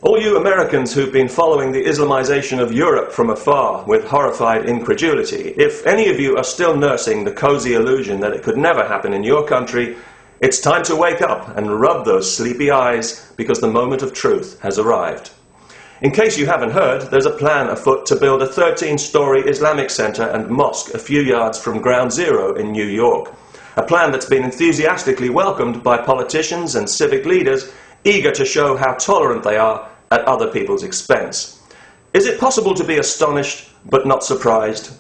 All you Americans who've been following the Islamization of Europe from afar with horrified incredulity, if any of you are still nursing the cozy illusion that it could never happen in your country, it's time to wake up and rub those sleepy eyes, because the moment of truth has arrived. In case you haven't heard, there's a plan afoot to build a 13-story Islamic center and mosque a few yards from Ground Zero in New York. A plan that's been enthusiastically welcomed by politicians and civic leaders eager to show how tolerant they are at other people's expense. Is it possible to be astonished but not surprised?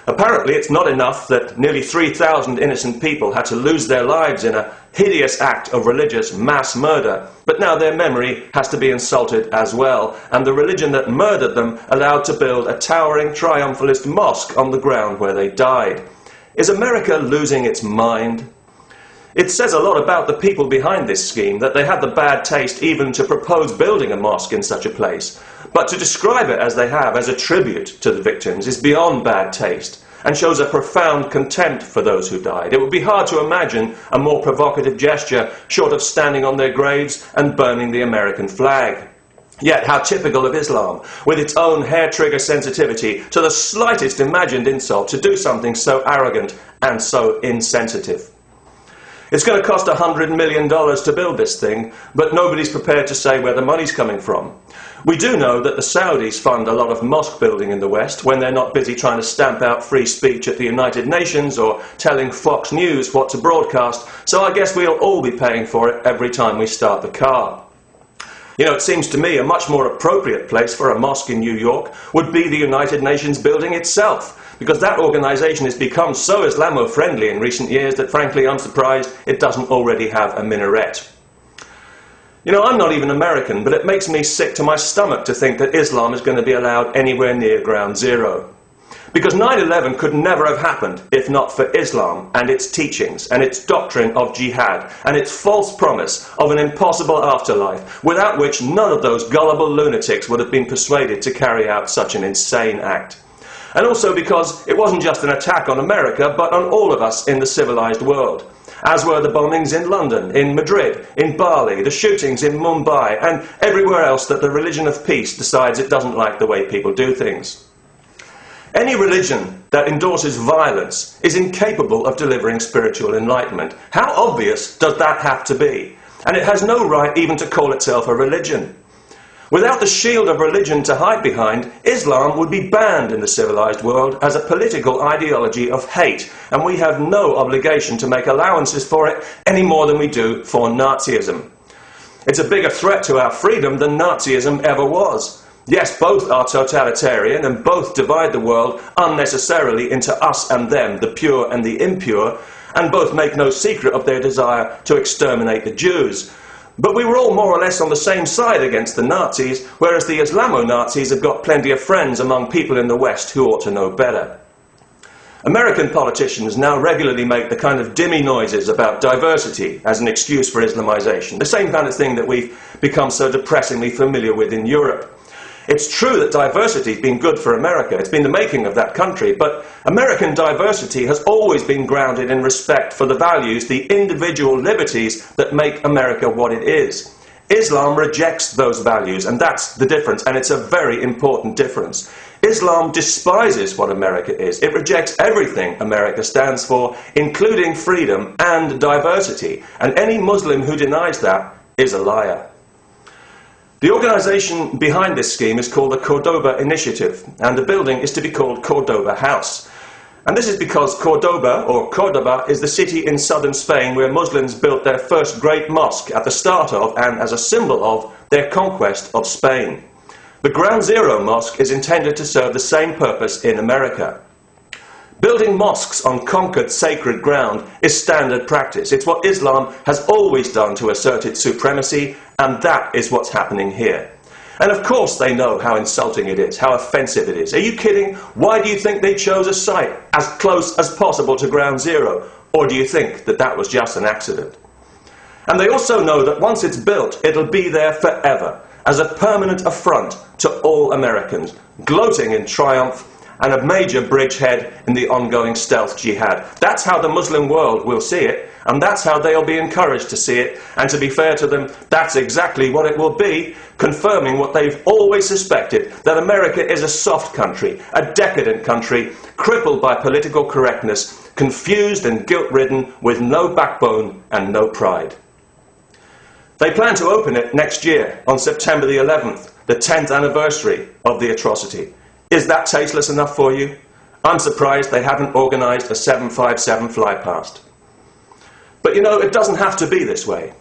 Apparently it's not enough that nearly 3,000 innocent people had to lose their lives in a hideous act of religious mass murder, but now their memory has to be insulted as well, and the religion that murdered them allowed to build a towering triumphalist mosque on the ground where they died. Is America losing its mind? It says a lot about the people behind this scheme that they had the bad taste even to propose building a mosque in such a place. But to describe it as they have, as a tribute to the victims, is beyond bad taste and shows a profound contempt for those who died. It would be hard to imagine a more provocative gesture short of standing on their graves and burning the American flag. Yet how typical of Islam, with its own hair-trigger sensitivity to the slightest imagined insult, to do something so arrogant and so insensitive. It's going to cost $100 million to build this thing, but nobody's prepared to say where the money's coming from. We do know that the Saudis fund a lot of mosque building in the West when they're not busy trying to stamp out free speech at the United Nations or telling Fox News what to broadcast, so I guess we'll all be paying for it every time we start the car. You know, it seems to me a much more appropriate place for a mosque in New York would be the United Nations building itself, because that organisation has become so Islamo-friendly in recent years that frankly I'm surprised it doesn't already have a minaret. You know, I'm not even American, but it makes me sick to my stomach to think that Islam is going to be allowed anywhere near Ground Zero. Because 9/11 could never have happened if not for Islam and its teachings and its doctrine of jihad and its false promise of an impossible afterlife, without which none of those gullible lunatics would have been persuaded to carry out such an insane act. And also because it wasn't just an attack on America, but on all of us in the civilized world, as were the bombings in London, in Madrid, in Bali, the shootings in Mumbai, and everywhere else that the religion of peace decides it doesn't like the way people do things. Any religion that endorses violence is incapable of delivering spiritual enlightenment. How obvious does that have to be? And it has no right even to call itself a religion. Without the shield of religion to hide behind, Islam would be banned in the civilized world as a political ideology of hate, and we have no obligation to make allowances for it any more than we do for Nazism. It's a bigger threat to our freedom than Nazism ever was. Yes, both are totalitarian and both divide the world unnecessarily into us and them, the pure and the impure, and both make no secret of their desire to exterminate the Jews. But we were all more or less on the same side against the Nazis, whereas the Islamo-Nazis have got plenty of friends among people in the West who ought to know better. American politicians now regularly make the kind of dimmy noises about diversity as an excuse for Islamization, the same kind of thing that we've become so depressingly familiar with in Europe. It's true that diversity has been good for America. It's been the making of that country. But American diversity has always been grounded in respect for the values, the individual liberties that make America what it is. Islam rejects those values, and that's the difference, and it's a very important difference. Islam despises what America is. It rejects everything America stands for, including freedom and diversity. And any Muslim who denies that is a liar. The organisation behind this scheme is called the Cordoba Initiative, and the building is to be called Cordoba House. And this is because Cordoba, or Cordoba, is the city in southern Spain where Muslims built their first great mosque at the start of, and as a symbol of, their conquest of Spain. The Ground Zero Mosque is intended to serve the same purpose in America. Building mosques on conquered sacred ground is standard practice. It's what Islam has always done to assert its supremacy, and that is what's happening here. And of course they know how insulting it is, how offensive it is. Are you kidding? Why do you think they chose a site as close as possible to Ground Zero? Or do you think that that was just an accident? And they also know that once it's built, it'll be there forever, as a permanent affront to all Americans, gloating in triumph and a major bridgehead in the ongoing stealth jihad. That's how the Muslim world will see it, and that's how they'll be encouraged to see it. And to be fair to them, that's exactly what it will be, confirming what they've always suspected, that America is a soft country, a decadent country, crippled by political correctness, confused and guilt-ridden, with no backbone and no pride. They plan to open it next year, on September the 11th, the 10th anniversary of the atrocity. Is that tasteless enough for you? I'm surprised they haven't organised a 757 flypast. But you know, it doesn't have to be this way.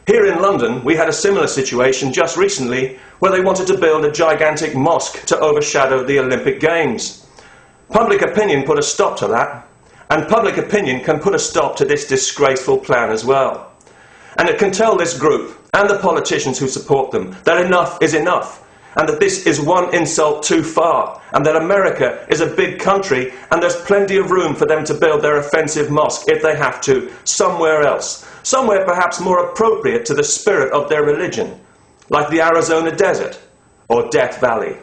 Here in London, we had a similar situation just recently where they wanted to build a gigantic mosque to overshadow the Olympic Games. Public opinion put a stop to that, and public opinion can put a stop to this disgraceful plan as well. And it can tell this group, and the politicians who support them, that enough is enough, and that this is one insult too far, and that America is a big country, and there's plenty of room for them to build their offensive mosque, if they have to, somewhere else, somewhere perhaps more appropriate to the spirit of their religion, like the Arizona desert or Death Valley.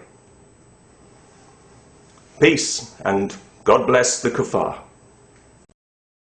Peace, and God bless the kuffar.